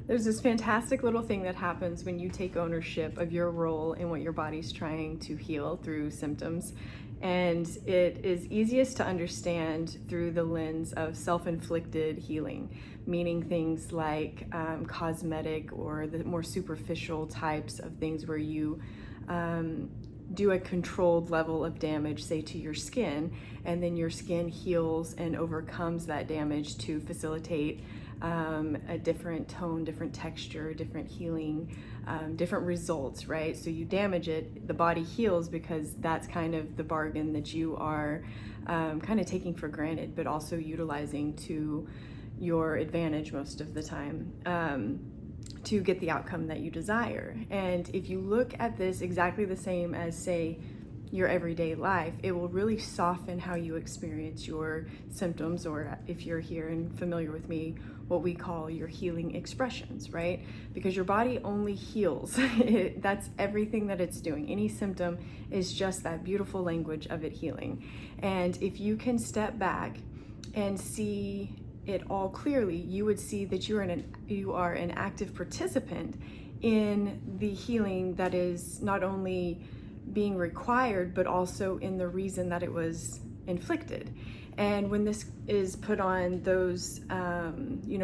There's this fantastic little thing that happens when you take ownership of your role in what your body's trying to heal through symptoms. And it is easiest to understand through the lens of self-inflicted healing, meaning things like cosmetic or the more superficial types of things where you do a controlled level of damage, say to your skin, and then your skin heals and overcomes that damage to facilitate a different tone, different texture, different healing, different results, right? So you damage it, the body heals because that's kind of the bargain that you are kind of taking for granted, but also utilizing to your advantage most of the time. To get the outcome that you desire. And if you look at this exactly the same as, say, your everyday life, it will really soften how you experience your symptoms, or if you're here and familiar with me, what we call your healing expressions, right? Because your body only heals. That's everything that it's doing. Any symptom is just that beautiful language of it healing. And if you can step back and see it all clearly, you would see that you are an active participant in the healing that is not only being required, but also in the reason that it was inflicted. And when this is put on those,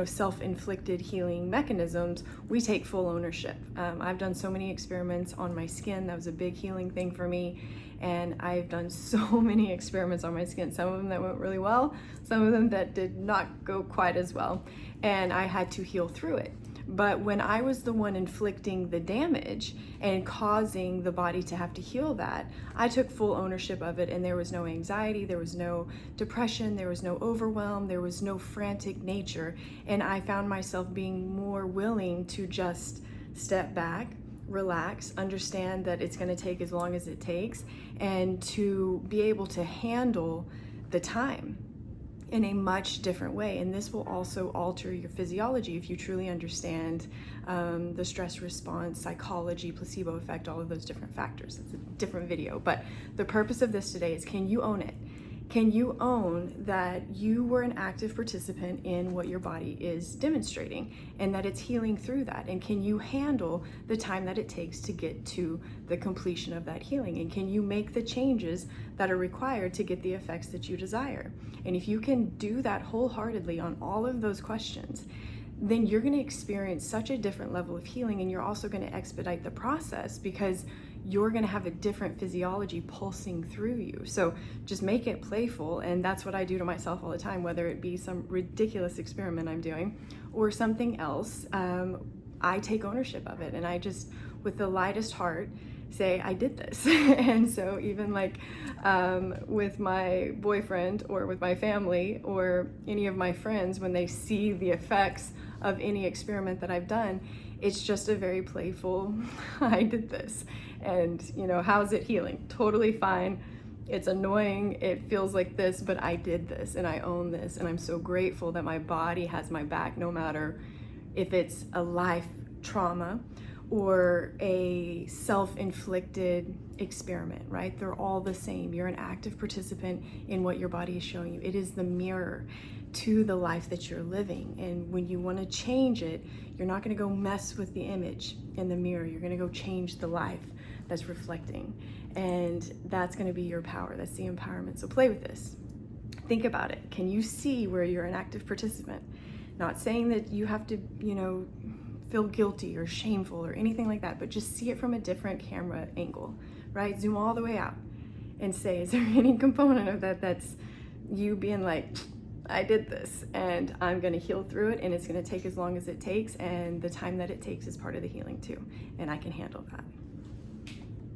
self-inflicted healing mechanisms, we take full ownership. I've done so many experiments on my skin. That was a big healing thing for me. And I've done so many experiments on my skin, some of them that went really well, some of them that did not go quite as well. And I had to heal through it. But when I was the one inflicting the damage and causing the body to have to heal that, I took full ownership of it, and there was no anxiety, there was no depression, there was no overwhelm, there was no frantic nature. And I found myself being more willing to just step back, relax, understand that it's going to take as long as it takes, and to be able to handle the time in a much different way. And this will also alter your physiology if you truly understand the stress response, psychology, placebo effect, all of those different factors. It's a different video, but the purpose of this today is, can you own it? Can you own that you were an active participant in what your body is demonstrating, and that it's healing through that? And can you handle the time that it takes to get to the completion of that healing? And can you make the changes that are required to get the effects that you desire? And if you can do that wholeheartedly on all of those questions, then you're going to experience such a different level of healing, and you're also going to expedite the process because you're going to have a different physiology pulsing through you. So just make it playful, and that's what I do to myself all the time, whether it be some ridiculous experiment I'm doing or something else. I take ownership of it, and I just, with the lightest heart, say I did this. And so even like with my boyfriend or with my family or any of my friends, when they see the effects of any experiment that I've done, it's just a very playful, I did this. And how's it healing? Totally fine. It's annoying. It feels like this, but I did this and I own this. And I'm so grateful that my body has my back, no matter if it's a life trauma or a self-inflicted experiment, right? They're all the same. You're an active participant in what your body is showing you. It is the mirror to the life that you're living. And when you want to change it, you're not going to go mess with the image in the mirror. You're going to go change the life that's reflecting. And that's going to be your power. That's the empowerment. So play with this. Think about it. Can you see where you're an active participant? Not saying that you have to, feel guilty or shameful or anything like that, but just see it from a different camera angle, right? Zoom all the way out and say, is there any component of that that's you being like, I did this and I'm going to heal through it, and it's going to take as long as it takes, and the time that it takes is part of the healing too, and I can handle that.